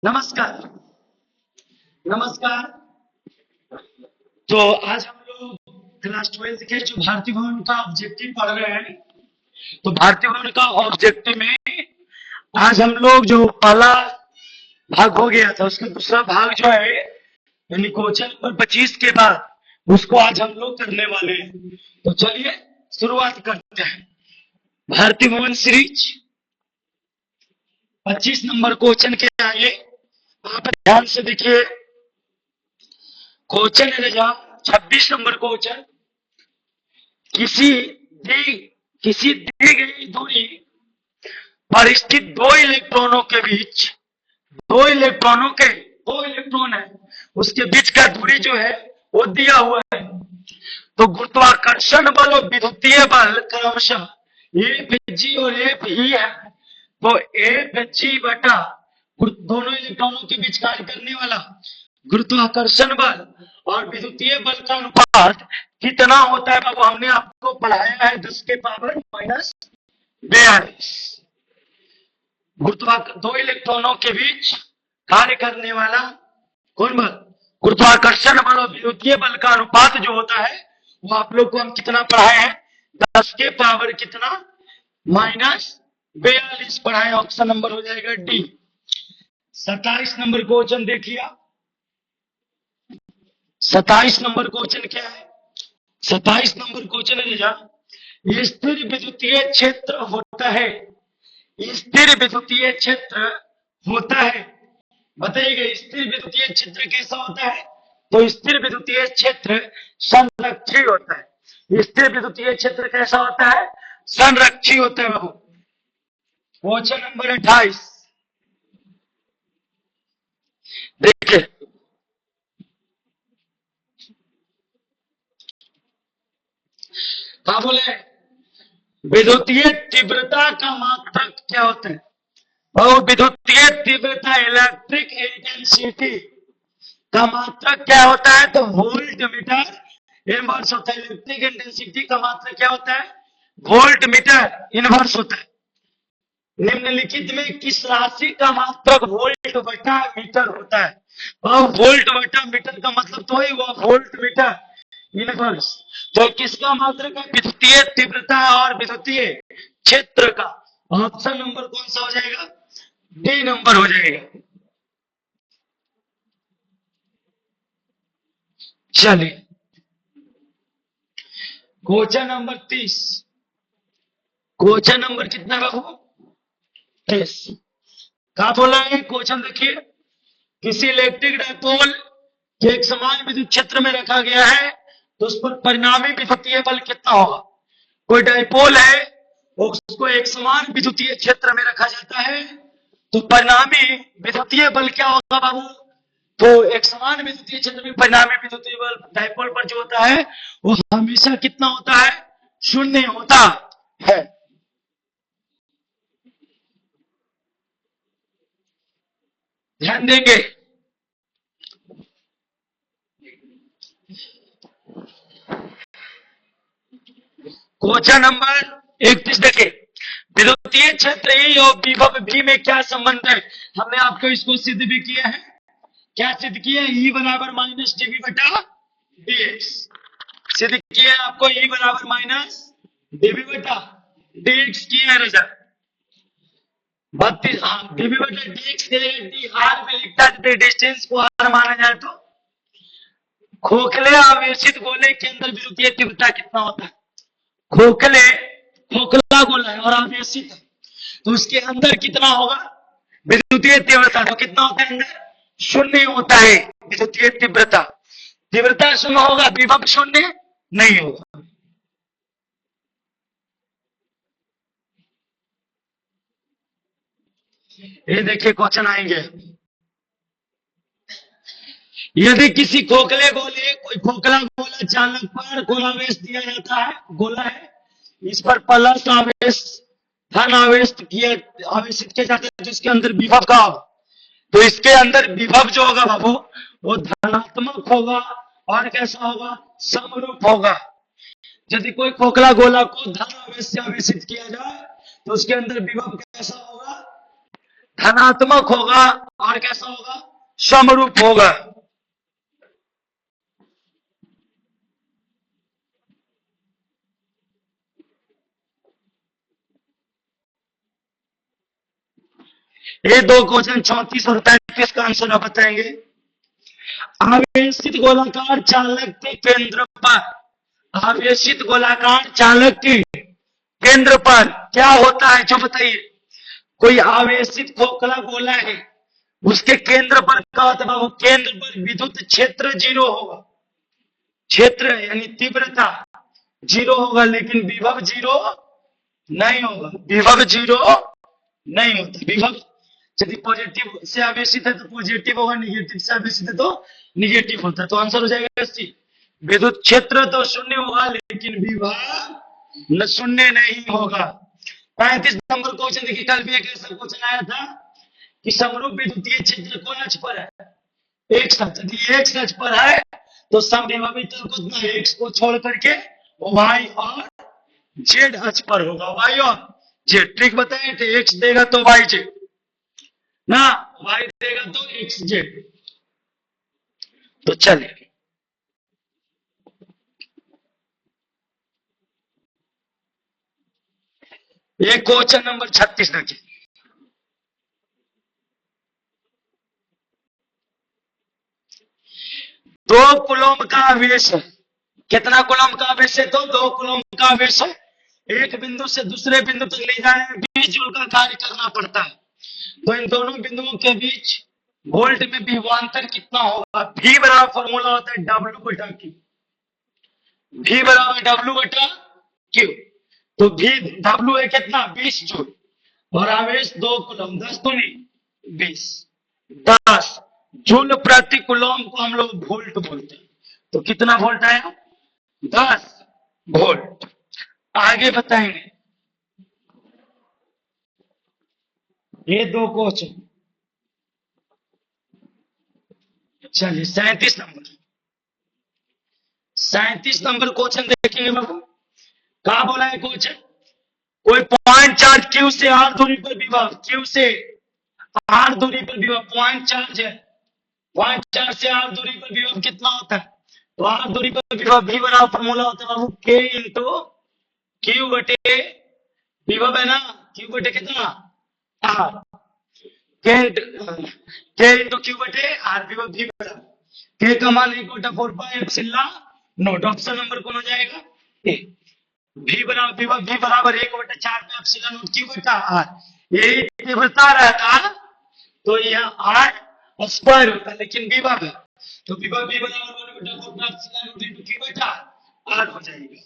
नमस्कार। नमस्कार। तो आज हम लोग क्लास 12th के जो भारतीय भवन का ऑब्जेक्टिव पढ़ रहे हैं। तो भारतीय भवन का ऑब्जेक्टिव में आज हम लोग जो पहला भाग हो गया था उसका दूसरा भाग जो है यानी क्वेश्चन नंबर 25 के बाद उसको आज हम लोग करने वाले हैं। तो चलिए शुरुआत करते हैं। भारतीय भवन सीरीज 25 नंबर क्वेश्चन के आगे आप ध्यान से देखिए। क्वेश्चन है जहाँ 26 नंबर क्वेश्चन, किसी दी किसी दी गई दूरी पर स्थित दो इलेक्ट्रॉनों के बीच दो इलेक्ट्रॉन है उसके बीच का दूरी जो है वो दिया हुआ है। तो गुरुत्वाकर्षण बल और विद्युतीय बल क्रमशः एफ जी और एफ ई है। तो एफ जी बटा दोनों इलेक्ट्रॉनों के बीच कार्य करने वाला गुरुत्वाकर्षण बल और विद्युतीय बल का अनुपात कितना होता है बाबू? हमने आपको पढ़ाया है 10 के पावर माइनस 42। दो इलेक्ट्रॉनों के बीच कार्य करने वाला कौन बल? गुरुत्वाकर्षण बल और विद्युतीय बल का अनुपात जो होता है वो आप लोग को हम कितना पढ़ाए हैं? 10 के पावर कितना माइनस 42 पढ़ाए। ऑप्शन नंबर हो जाएगा डी। 27 नंबर क्वेश्चन देखिए। 27 नंबर क्वेश्चन क्या है? 27 नंबर क्वेश्चन है जहाँ स्थिर विद्युतीय क्षेत्र होता है। स्थिर विद्युतीय क्षेत्र होता है, बताइएगा स्थिर विद्युतीय क्षेत्र कैसा होता है? तो स्थिर विद्युतीय क्षेत्र संरक्षी होता है। स्थिर विद्युतीय क्षेत्र कैसा होता है? संरक्षी होता है बाबू। क्वेश्चन नंबर 28 देखिए। क्या बोले? विद्युतीय तीव्रता का मात्रक क्या होता है? और विद्युतीय तीव्रता इलेक्ट्रिक इंटेंसिटी का मात्रक क्या होता है? तो वोल्ट मीटर इनवर्स होता है। इलेक्ट्रिक इंटेंसिटी का मात्रक क्या होता है? वोल्ट मीटर इनवर्स होता है। निम्नलिखित में किस राशि का मात्रक वोल्ट बटा मीटर होता है? और वोल्ट बटा मीटर का मतलब तो ही हुआ वोल्ट मीटर इनवर्स। तो किसका मात्रक है? विद्युतीय तीव्रता और विद्युतीय क्षेत्र का। ऑप्शन नंबर कौन सा हो जाएगा? डी नंबर हो जाएगा। चलिए क्वेश्चन नंबर 30। क्वेश्चन नंबर कितना बाबू? 30। क्या बोला है क्वेश्चन देखिए। किसी इलेक्ट्रिक डायपोल के एक समान विद्युत क्षेत्र में रखा गया है तो उस पर परिणामी विद्युतीय बल कितना होगा? कोई डायपोल है उसको एक समान विद्युतीय क्षेत्र में रखा जाता है तो परिणामी विद्युतीय बल क्या होगा बाबू? तो एक समान विद्युतीय क्षेत्र में परिणामी विद्युतीय बल डायपोल पर जो होता है वो हमेशा कितना होता है? शून्य होता है। ध्यान देंगे। क्वेश्चन नंबर 31 देखिए। विद्युतीय क्षेत्र ए और विभव बी में क्या संबंध है? हमने आपको इसको सिद्ध भी किया है। क्या सिद्ध किया? ई बराबर माइनस डीबी बटा डीएक्स सिद्ध किया है आपको। ई बराबर माइनस डीबी बटा डीएक्स किया है रजा 32। हाँ, डीबी बटा डीएक्स डी आर में लिखता है। डिस्टेंस को आर माना जाए तो खोखले आवेशित गोले के अंदर विद्युतीय तीव्रता कितना होता है? खोखला गोला है और आवेशित है तो उसके अंदर कितना होगा विद्युतीय तीव्रता? तो कितना होता है अंदर? शून्य होता है विद्युतीय तीव्रता। तीव्रता शून्य होगा, विभव शून्य नहीं होगा। ये देखिए क्वेश्चन आएंगे। यदि किसी खोखले गोले कोई खोखला गोला चालक पर गोलावेश दिया जाता है, गोला है इस पर प्लस आवेश धन आवेशित किया जाता है जिसके अंदर विभव का होगा तो इसके अंदर विभव जो होगा बाबू वो धनात्मक होगा और कैसा होगा? समरूप होगा। यदि कोई खोखला गोला को धन आवेश से आवेशित किया जाए तो उसके अंदर विभव कैसा होगा? धनात्मक होगा और कैसा होगा, समरूप होगा। ये दो क्वेश्चन 34 और 35 का आंसर आप बताएंगे। आवेशित गोलाकार चालक के केंद्र पर, आवेशित गोलाकार चालक के केंद्र पर क्या होता है, जो बताइए। कोई आवेशित खोखला गोला है, उसके केंद्र पर क्या होता है बाबू, केंद्र पर विद्युत क्षेत्र 0 होगा। क्षेत्र यानी तीव्रता 0 होगा, लेकिन विभव 0 नहीं होगा। विभव 0 नहीं होता। विभव यदि पॉजिटिव से आवेशित है तो पॉजिटिव होगा, निगेटिव से आवेशित है तो निगेटिव होता है। तो आंसर हो जाएगा सी। विद्युत क्षेत्र तो शून्य होगा, लेकिन विभव न शून्य नहीं होगा। 35 नंबर क्वेश्चन देखिए, कल भी एक ऐसा क्वेश्चन आया था कि समरूप विद्युतीय क्षेत्र कौन अक्ष पर है, एक्स अक्ष। यदि एक्स अक्ष पर है तो समविभवी तल को एक्स को छोड़ करके वाई और जेड अक्ष पर होगा। वाई और जेड ट्रिक बताए थे, एक्स देगा तो वाई जेड ना, वाई देगा तो एक्स जेड। तो चलिए ये क्वेश्चन नंबर 36 देखिए। दो कूलम्ब का आवेश है। कितना कूलम्ब का आवेश है, तो 2 कूलम्ब का आवेश है। एक बिंदु से दूसरे बिंदु तक ले जाने में 20 जूल का कार्य करना पड़ता है। तो इन दोनों बिंदुओं के बीच वोल्ट में विभवांतर कितना होगा। V बराबर फॉर्मूला होता है W बटा Q। V बराबर W बटा Q। तो V W है कितना, 20 जूल, और आवेश 2 कूलम्ब, 10 दूनी 20, 10 जूल प्रति कूलम्ब को हम लोग वोल्ट बोलते हैं। तो कितना वोल्ट आया, 10 वोल्ट। आगे बताएंगे ये दो क्वेश्चन। चलिए 37 नंबर क्वेश्चन देखेंगे बाबू। कहा बोला है क्वेश्चन, कोई पॉइंट चार्ज क्यू से आर दूरी पर विभव, क्यू से आर दूरी पर विभव पॉइंट चार्ज है, पॉइंट चार्ज से आर दूरी पर विभव कितना होता है। तो आर दूरी पर विभव भी बराबर फॉर्मूला होता है बाबू के इंटू क्यू बटे, विभव है ना, क्यू बटे कितना आर, के इंटू क्यू बटे आर, विभव भी बराबर के का मान 1/4 pi epsilon not. Option number कौन हो जाएगा, ए। भी बराबर विभव भी बराबर 1/4 पे एप्सिलॉन नॉट क्यू बटा आर। यही तीव्रता रहता तो यह आर स्क्वायर होता, लेकिन विभव है तो विभव भी बराबर 1/4 पे एप्सिलॉन नॉट इनटू क्यू बटा आर हो जाएगा।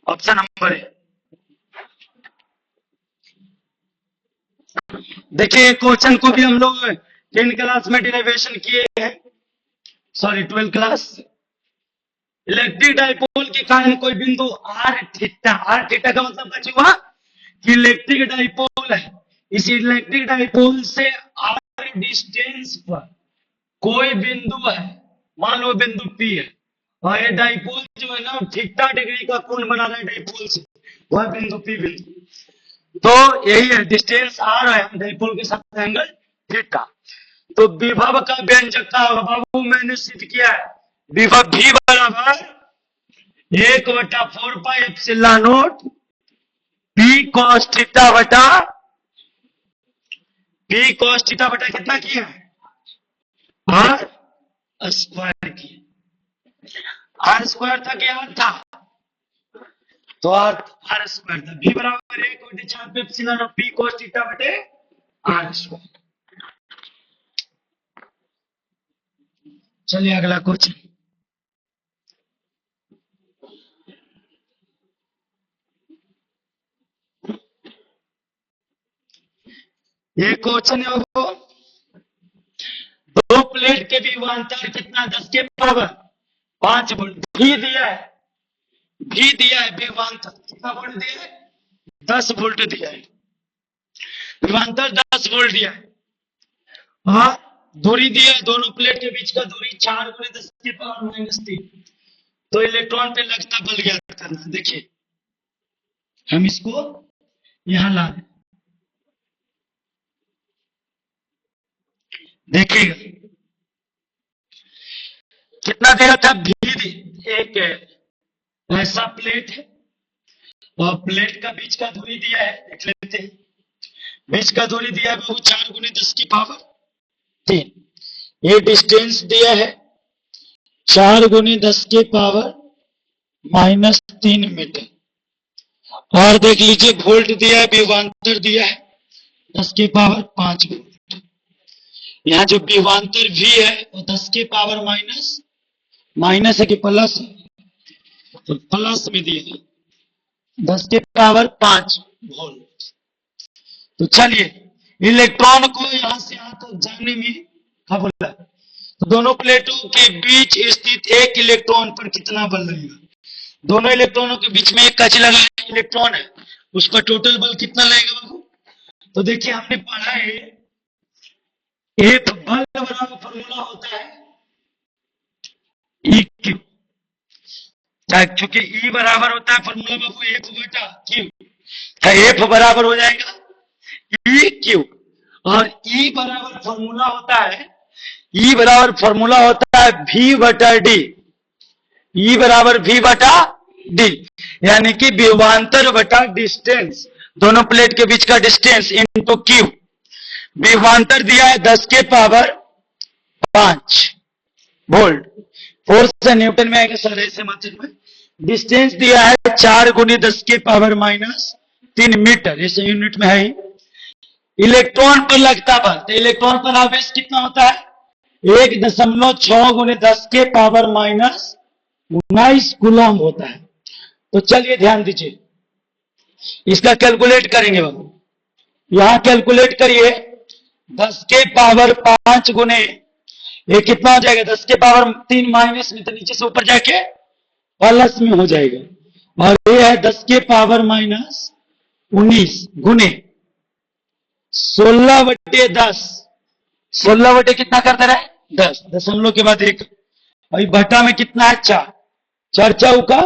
Option number A. देखिए क्वेश्चन को भी हम लोग 10 क्लास में डेरिवेशन किए हैं, सॉरी 12 क्लास। इलेक्ट्रिक डाइपोल के कारण कोई बिंदु आर थीटा, आर थीटा का मतलब बच हुआ कि इलेक्ट्रिक डाइपोल है, इस इलेक्ट्रिक डाइपोल से आर डिस्टेंस पर कोई बिंदु है, मान लो बिंदु पी है, और ये डाइपोल जो है ना थीटा डिग्री का कोण बना रहा है डाइपोल से, वह बिंदु पी बिंदु। तो यही है डिस्टेंस आर है, डाइपोल के साथ एंगल थीटा। तो विभव का व्यंजक का बाबू मैंने सिद्ध किया है, विभव भी बराबर 1/4 pi epsilon not P cos theta बटा, पी कॉस थीटा बटा कितना किया है, आर स्क्वायर किया। आर स्क्वायर था कि आर था, तो आर स्क्वायर था। भी बराबर 1/4 पे epsilon not P cos theta बटे आर स्क्वायर। चलिए अगला क्वेश्चन। ये क्वेश्चन है वो, दो प्लेट के विभवांतर कितना, 10 के पावर 5 वोल्ट भी दिया है, भी दिया है विभवांतर कितना वोल्ट दिया है, 10 वोल्ट दिया है, विभवांतर 10 वोल्ट दिया है। हाँ दूरी दिया है, दोनों प्लेट के बीच का दूरी 4 × 10 के पावर -3। तो इलेक्ट्रॉन पे लगता बल ज्ञात करना। देखिए हम इसको यहां ला रहे, देखिएगा कितना दिया था, भी एक ऐसा प्लेट है और प्लेट का बीच का दूरी दिया है, देख लेते हैं। बीच का दूरी दिया है वो 4 × 10⁻³ ये डिस्टेंस दिया है 4 × 10⁻³ मीटर। और देख लीजिए वोल्ट दिया है, विभवांतर दिया है 10⁻5 वोल्ट। यहाँ जो विभवांतर भी है वो 10⁻⁻ माइनस है कि प्लस है, तो प्लस में दिया है 10⁻5 वोल्ट। तो चलिए इलेक्ट्रॉन को यहां से यहां तक जाने में क्या बोला, तो दोनों प्लेटों के बीच स्थित एक इलेक्ट्रॉन पर कितना बल लगेगा। दोनों इलेक्ट्रॉनों के बीच में एक कच लगा इलेक्ट्रॉन है, उस पर टोटल बल कितना लगेगा बाबू। तो देखिए हमने पढ़ा है एक बल बराबर फॉर्मूला होता है ई क्यू, क्योंकि ई बराबर होता है फॉर्मूला बाबू F/Q, एफ बराबर हो जाएगा ई क्यू। और ई बराबर फॉर्मूला होता है V/D, ई बराबर V/D, यानी कि विभवांतर बटा डिस्टेंस, दोनों प्लेट के बीच का डिस्टेंस इनटू क्यू। विभवांतर दिया है 10⁻5 वोल्ट, फोर्स से न्यूटन में आएगा सर, ऐसे मत में। डिस्टेंस दिया है 4 × 10⁻³ मीटर, इस यूनिट में है। इलेक्ट्रॉन पर लगता बल, तो इलेक्ट्रॉन पर आवेश कितना होता है 1.6 × 10⁻⁹ कूलम होता है। तो चलिए ध्यान दीजिए, इसका कैलकुलेट करेंगे बाबू। यहां कैलकुलेट करिए 10⁻5 गुने ये कितना हो जाएगा 10⁻³ माइनस में, तो नीचे से ऊपर जाके प्लस में हो जाएगा। और ये है 10⁻⁻19 गुने 16/10, 16 बटे कितना कर दे रहा है 10, दशमलव के बाद 1, और बटा में कितना है 4, 4 चौका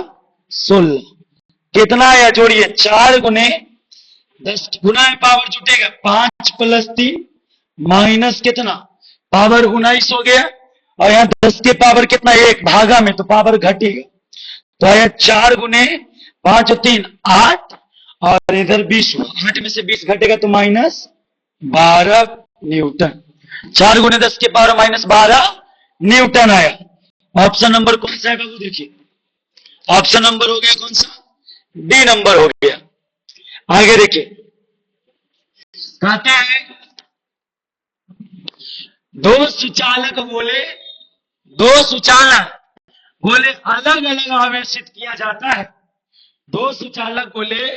16, कितना आया जोड़िए 4 गुने 10, गुना में पावर जुटेगा 5 + 3 माइनस कितना पावर 19 हो गया, और यहाँ 10 के पावर कितना 1 भागा में, तो पावर घटेगा। तो आया 4 गुने 5 और 3 8, और इधर 20, 8 में से 20 घटेगा तो -12 न्यूटन। 4 गुने 10 के पावर -12 न्यूटन आया। ऑप्शन नंबर कौन सा है बाबू, देखिए ऑप्शन नंबर हो गया कौन सा, डी नंबर हो गया। आगे देखिए कहते हैं दो सुचालक गोले अलग अलग आवेशित किया जाता है, दो सुचालक गोले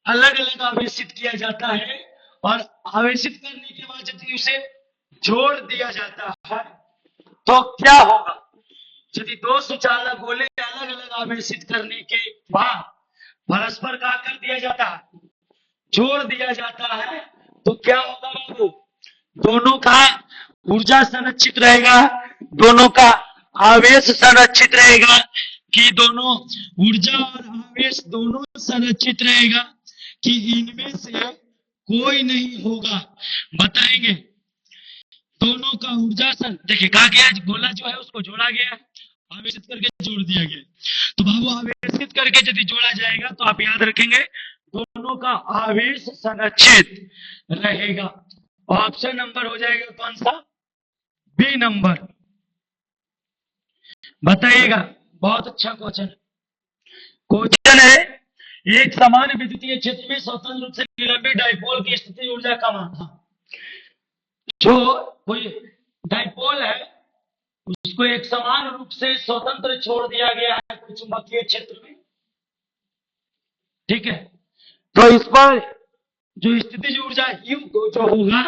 अलग अलग आवेशित किया जाता है, और आवेशित करने के बाद यदि उसे जोड़ दिया जाता है तो क्या होगा। यदि दो सुचालक गोले अलग अलग आवेशित करने के बाद परस्पर का कर दिया जाता है, जोड़ दिया जाता है, तो क्या होगा बाबू, दोनों का ऊर्जा संरक्षित रहेगा, दोनों का आवेश संरक्षित रहेगा, कि दोनों ऊर्जा और आवेश दोनों संरक्षित रहेगा, कि इनमें से कोई नहीं होगा। बताएंगे दोनों का ऊर्जा देखिए कहा गया गोला जो है उसको जोड़ा गया है, आवेशित करके जोड़ दिया गया। तो बाबू आवेशित करके यदि जोड़ा जाएगा तो आप याद रखेंगे दोनों का आवेश संरक्षित रहेगा। ऑप्शन नंबर हो जाएगा कौन सा, बी नंबर। बताइएगा, बहुत अच्छा क्वेश्चन है। एक समान विद्युतीय क्षेत्र में स्वतंत्र रूप से निलंबित डाइपोल की स्थिति ऊर्जा का मान था। जो कोई डाइपोल है उसको एक समान रूप से स्वतंत्र छोड़ दिया गया है चुंबकीय क्षेत्र में, ठीक है। तो इस पर जो स्थितिज ऊर्जा यू जो होगा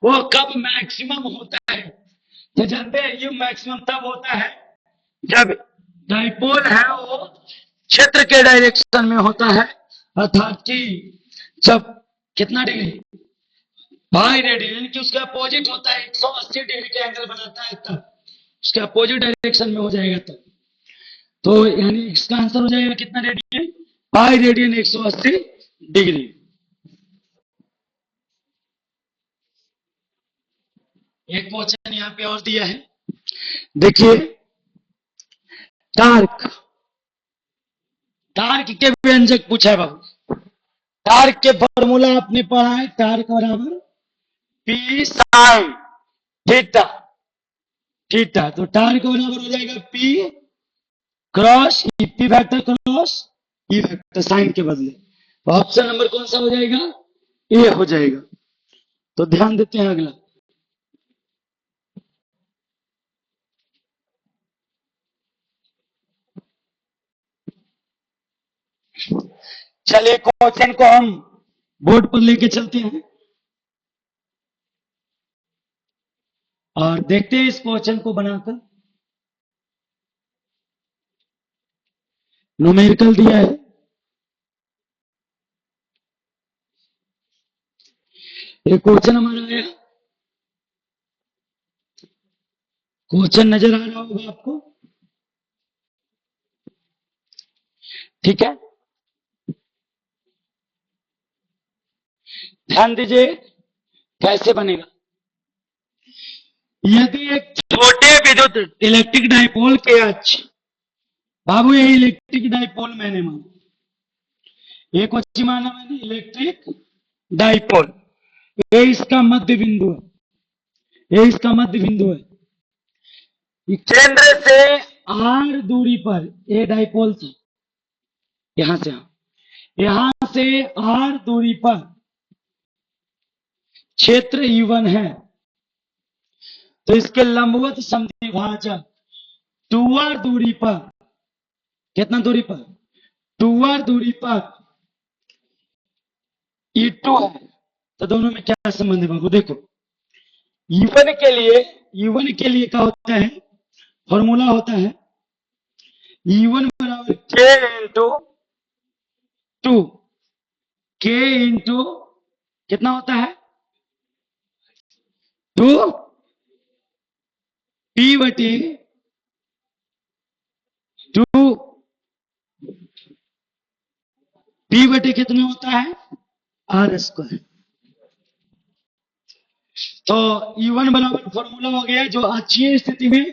वो कब मैक्सिमम होता है, तो जानते हैं यू मैक्सिमम तब होता है जब डाइपोल है वो क्षेत्र के डायरेक्शन में होता है, अर्थात कि जब कितना डिग्री बाई रेडियन, यानी कि उसका अपोजिट होता है 180 डिग्री के एंगल बनाता है, तब उसके अपोजिट डायरेक्शन में हो जाएगा तब। तो यानी इसका आंसर हो जाएगा कितना रेडियन, बाई रेडियन 180 डिग्री। एक क्वेश्चन यहाँ पे और दिया है, देखिए टार्क, टार्क के व्यंजक पूछा है बाबू। टार्क के फॉर्मूला आपने पढ़ा है, टार्क बराबर पी साइन थीटा, थीटा। तो टार्क बराबर हो जाएगा p cross p vector cross e vector sine के बदले। तो ऑप्शन नंबर कौन सा हो जाएगा? ए हो जाएगा। तो ध्यान देते हैं अगला। चलिए क्वेश्चन को हम बोर्ड पर लेके चलते हैं और देखते हैं इस क्वेश्चन को बनाकर। न्यूमेरिकल दिया है, ये क्वेश्चन हमारा है। क्वेश्चन नजर आ रहा होगा आपको, ठीक है? ध्यान दीजिए कैसे बनेगा। यदि एक छोटे विद्युत इलेक्ट्रिक डाइपोल के अक्ष, बाबू ये इलेक्ट्रिक डाइपोल मैंने माना, एक अक्ष माना मैंने इलेक्ट्रिक डाइपोल, ये इसका मध्य बिंदु है, ये इसका मध्य बिंदु है। केंद्र से आर दूरी पर ये डाइपोल था, यहां से यहां से आर दूरी पर क्षेत्र E1 है। तो इसके लंबवत समद्विभाजक 2r दूरी पर, कितना दूरी पर? 2r दूरी पर E2 है। तो दोनों में क्या संबंध है बाबू? देखो E1 के लिए, E1 के लिए क्या होता है? फॉर्मूला होता है E1 बराबर K इंटू 2, K इंटू कितना होता है? 2 P बटे 2 P बटे कितना होता है? R square. तो E1 बराबर फॉर्मूला हो गया, जो अक्षीय स्थिति में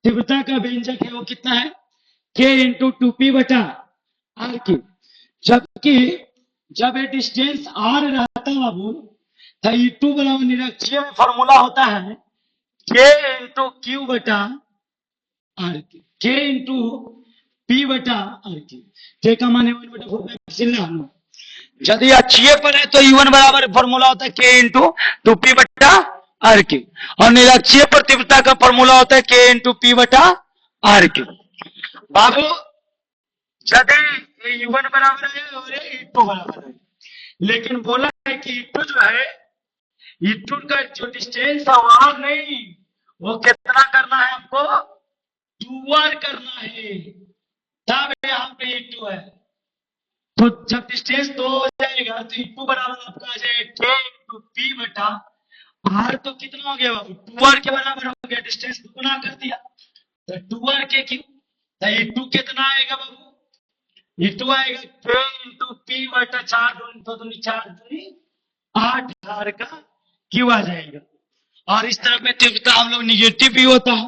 तीव्रता का व्यंजक है वो कितना है? K इंटू 2P बटा R क्यूब। जबकि जब ये डिस्टेंस R रहता है बाबू, तो E2 बराबर निरक्षीय में फॉर्मूला होता है K इंटू Q बटा R cube, K into P बटा R क्यूब। K का मान 1 बटा 4 एप्सिलॉन। यदि अक्षीय पर है तो E1 बराबर फॉर्मूला होता है K इंटू 2P बटा R क्यूब, और निरक्षीय पर तीव्रता का फॉर्मूला होता है K इंटू P बटा R क्यूब। बाबू यदि E1 बराबर है और E2 बराबर है, लेकिन बोला है कि E2 जो है, E2 का जो डिस्टेंस है वहां नहीं, वो कितना करना है आपको? 2r करना है, तब यहाँ पे E2 है। तो जब डिस्टेंस 2 हो जाएगा तो E2 बराबर आपका आ जाएगा K इंटू P बटा R। तो कितना हो गया बाबू? 2r के बराबर हो गया, डिस्टेंस दुगुना कर दिया, तो 2r के क्यों? तो E2 कितना आएगा बाबू? E2 आएगा K इंटू P बटा 4 दूनी 4 दूनी 8 R का क्यों आ जाएगा। और इस तरफ में तीव्रता हम लोग निगेटिव भी होता है।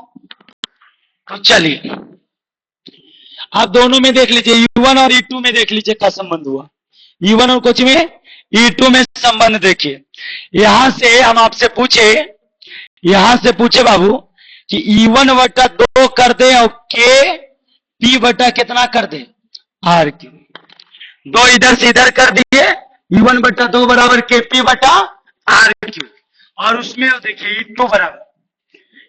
तो चलिए आप दोनों में देख लीजिए, E1 और E2 में देख लीजिए क्या संबंध हुआ। E1 और कुछ में E2 में संबंध देखिए। यहां से हम आपसे पूछे, यहां से पूछे बाबू कि E1 बटा 2 कर दे और K P बटा कितना कर दे? R Q. 2 इधर से इधर कर दिए, E1 बटा 2 बराबर K P बटा R क्यू। और उसमें देखिए E2 बराबर,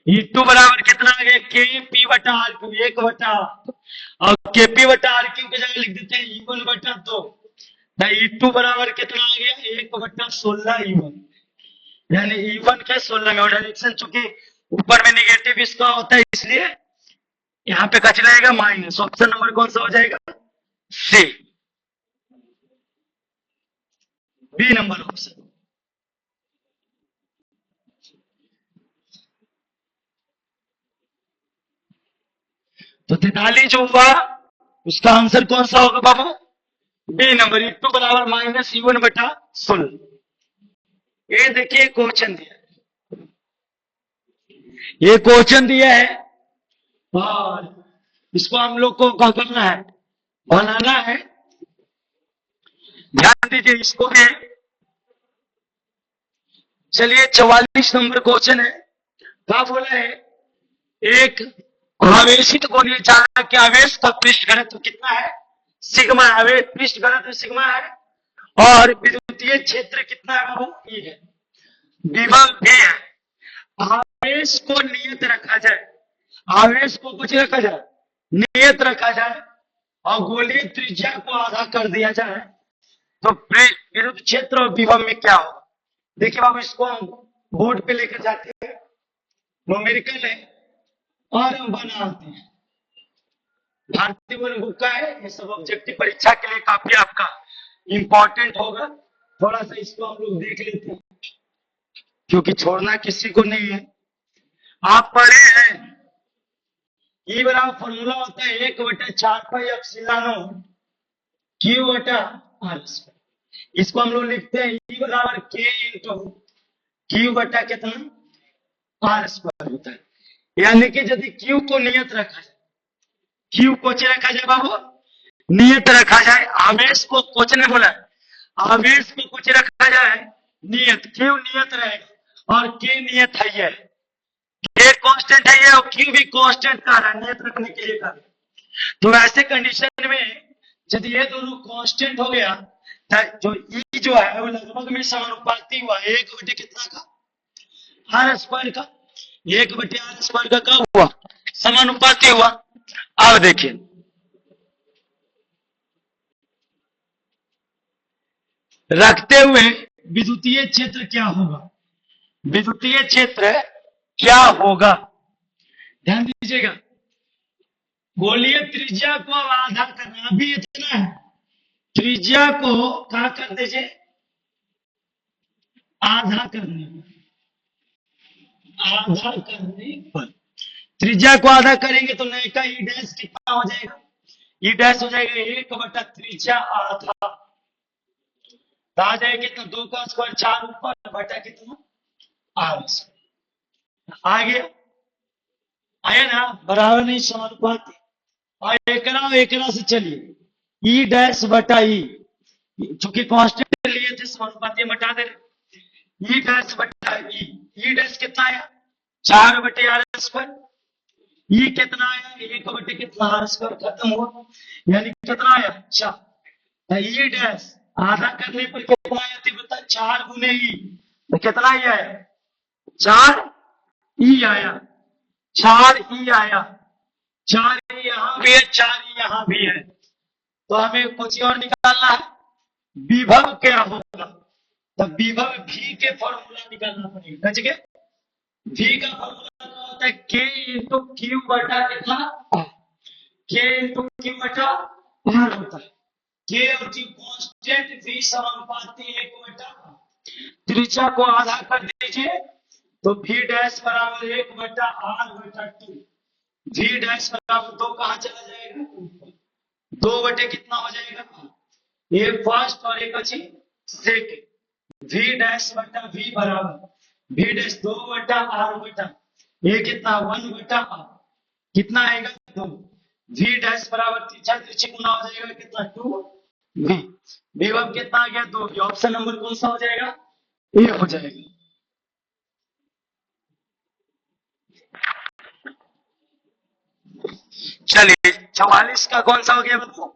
E2 बराबर कितना आ गया? K P बटा R क्यू, 1 बटा, और K P बटा R क्यू की जगह लिख देते हैं E1 बटा 2। E2 बराबर कितना आ गया? 1 बटा 16 E1, यानी E1 के 16 में। और डायरेक्शन चूंकि ऊपर में निगेटिव इसका होता है, इसलिए यहां पे क्या चलाएगा? माइनस। ऑप्शन नंबर कौन सा हो जाएगा? सी, बी नंबर ऑप्शन। तो 43 जो हुआ उसका आंसर कौन सा होगा बाबू? बी नंबर, E2 बराबर माइनस E1 बटा 16। ये देखिए क्वेश्चन दिया, ये क्वेश्चन दिया है और इसको हम लोग को क्या करना है, बनाना है। ध्यान दीजिए इसको भी। चलिए 44 नंबर क्वेश्चन है। क्या बोला है, एक आवेशित गोलीय चालक के आवेश का पृष्ठ घनत्व कितना है, सिग्मा। आवेश पृष्ठ घनत्व सिग्मा है और विद्युतीय क्षेत्र कितना है, वो ई है, विभव भी है। आवेश को नियत रखा जाए, आवेश को कुछ रखा जाए, नियत रखा जाए और गोलीय त्रिज्या को आधा कर दिया जाए तो विद्युत क्षेत्र और विभव में क्या होगा। देखिए बाबू, इसको हम बोर्ड पे लेकर जाते हैं, न्यूमेरिकल है और हम बनाते हैं। भारतीय वन बुक का है, ये सब ऑब्जेक्टिव परीक्षा के लिए काफी आपका इंपॉर्टेंट होगा। थोड़ा सा इसको हम लोग देख लेते हैं क्योंकि छोड़ना किसी को नहीं है। आप पढ़े हैं ई बराबर फॉर्मूला होता है 1/4 क्यू बटा आर स्क्वायर। इसको हम लोग लिखते हैं ई बराबर के इंटू क्यू बटा कितना आर स्क्वायर होता है। यानी कि यदि क्यू को नियत रखा जाए, क्यू को रखा जाए बाबू, नियत रखा जाए, आवेश को कुछ ने बोला, आवेश को कुछ रखा जाए नियत, क्यू नियत रहेगा और के नियत है ये, के कांस्टेंट है ये और क्यू भी कांस्टेंट का रहा है, नियत रखने के लिए कर। तो ऐसे कंडीशन में यदि ये दोनों कांस्टेंट हो गया तो ई जो है वो लगभग में समानुपाती हुआ 1/, कितना का, आर स्क्वायर का। 1/r स्क्वायर का क्या हुआ, समानुपाती हुआ। अब देखिए रखते हुए विद्युतीय क्षेत्र क्या होगा, विद्युतीय क्षेत्र क्या होगा, ध्यान दीजिएगा। गोलीय त्रिज्या को आधा करना भी इतना है, त्रिज्या को क्या कर दीजिए, आधा करने पर, आधा करने पर त्रिज्या को आधा करेंगे तो नए का ई डैश कितना हो जाएगा, ई डैश हो जाएगा 1 त्रिज्या आधा, आ जाएगा कितना 2 का स्क्वायर 4 ऊपर बटा कितना आर आ गया, आया ना, बराबर नहीं समानुपाती। और एकरा से चलिए ई डैश बटा ई, चूंकि कांस्टेंट लिए थे समानुपाती हटा दे रहे, ई डैश बटा ई, ई डैश कितना आया 4/r स्क्वायर, ई कितना आया 1 कितना आर स्क्वायर, खत्म हुआ। यानी कितना आया 4, ई डैश आधा करने पर कितना आया थी बता, 4 गुने ई, तो कितना ही आया 4 ई आया, 4 ई आया, 4 ई यहां भी है, 4 ई यहां भी है। तो हमें कुछ और निकालना है, विभव क्या होगा, तो विभव भी के फॉर्मूला निकालना पड़ेगा। समझ गए, भी का फॉर्मूला क्या होता है, के इंटू क्यू बटा कितना, के इंटू क्यू बटा आर होता है। के और क्यू कांस्टेंट, भी समानुपाती 1/, त्रिज्या को आधा कर दीजिए तो v डैश बराबर 1/r/2, v डैश बराबर 2 कहां चला जाएगा, 2 कितना हो जाएगा, एक फर्स्ट और एक अच्छी सेकंड, v डैश बटा v बराबर v डैश 2/r/, ये कितना 1/r, कितना आएगा 2, v डैश बराबर त्रिज्या त्रिज्या गुना हो जाएगा कितना 2v, विभव कितना आ गया 2, ऑप्शन नंबर कौन सा हो जाएगा, ए हो जाएगा। चलिए 44 का कौन सा हो गया बताओ,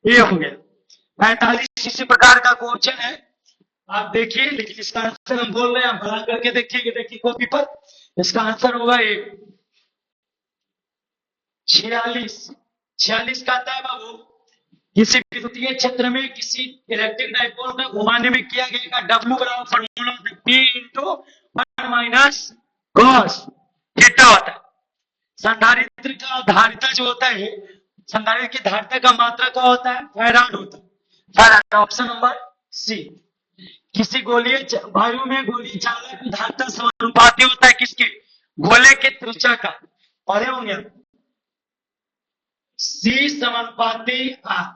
ये हो गया। 45 इसी प्रकार का क्वेश्चन है, आप देखिए, लेकिन इसका आंसर हम बोल रहे हैं, आप बना करके देखिए, देखिए कॉपी पर, इसका आंसर होगा 46 का आता है बाबू, किसी विद्युतीय क्षेत्र में किसी इलेक्ट्रिक डाइपोल को घुमाने में किया गया डब्ल्यू बराबर फॉर्मूला होता है P इंटू 1 - cos थीटा होता है। संधारित्र का धारिता जो होता है, संधारित्र की धारिता का मात्रा क्या होता है, फैराड होता है, फैराड, ऑप्शन नंबर सी। किसी गोलीय वायु में गोलीय चालक की धारिता समानुपाती होता है किसके, गोले के त्रिज्या का, पढ़े होंगे सी समानुपाती आर,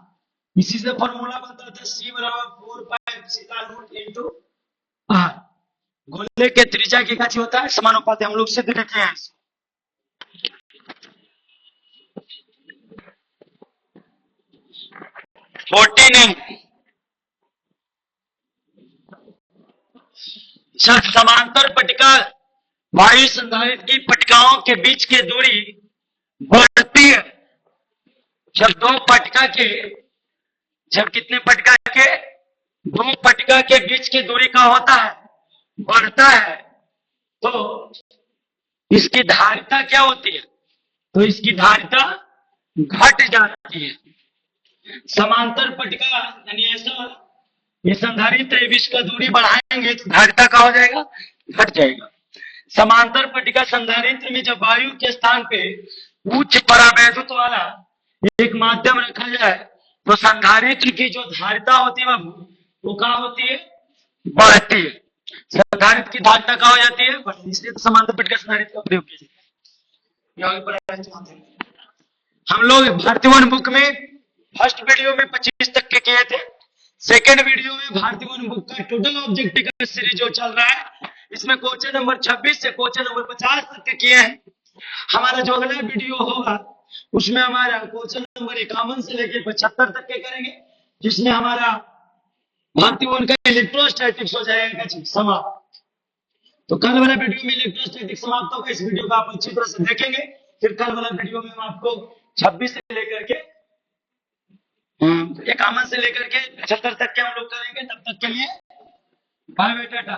इसी से फॉर्मूला बनता था सी बराबर 4π इंटू आर, गोले के त्रिज्या की क्या होता है समानुपाती, हम लोग सिद्ध देखे हैं। 14 जब समांतर पट्टिका वायु संधारित्र की पट्टिकाओं के बीच की दूरी बढ़ती है, जब दो पट्टिका के जब कितने पट्टिका के दो पट्टिका के बीच की दूरी का होता है बढ़ता है, तो इसकी धारिता क्या होती है? तो इसकी धारिता घट जाती है। समांतर पट्टिका यानी ऐसा ये संधारित्र के बीच का दूरी बढ़ाएंगे तो धारिता का हो जाएगा, घट जाएगा। समांतर पट्टिका संधारित्र में जब वायु के स्थान पे उच्च परावैद्युत वाला एक माध्यम रखा जाए तो संधारित्र की जो धारिता होती है वो क्या होती है? बढ़ती है। संधारित्र की धारिता क्या हो जाती है? बढ़ती। इसलिए तो समांतर पट्टिका संधारित्र का प्रयोग किया जाता है। हम लोग भारतीय वन बुक में फर्स्ट वीडियो में 25 तक के किए थे, सेकेंड वीडियो में भारतीय वन बुक का टोटल ऑब्जेक्टिव का सीरीज जो चल रहा है इसमें क्वेश्चन नंबर 26 से क्वेश्चन नंबर 50 तक के किए हैं। हमारा जो अगला वीडियो होगा उसमें हमारा क्वेश्चन नंबर 51 से लेकर 75 तक के करेंगे, जिसमें हमारा भारतीय वन का इलेक्ट्रोस्टैटिक्स हो जाएगा समाप्त। तो कल वाला वीडियो में इलेक्ट्रोस्टैटिक्स समाप्त होगा। इस वीडियो को आप अच्छी तरह से देखेंगे, फिर कल वाला वीडियो में हम आपको 26 से लेकर के 51 से लेकर के 75 तक के हम लोग करेंगे। तब तक के लिए बाय बाय, टाटा।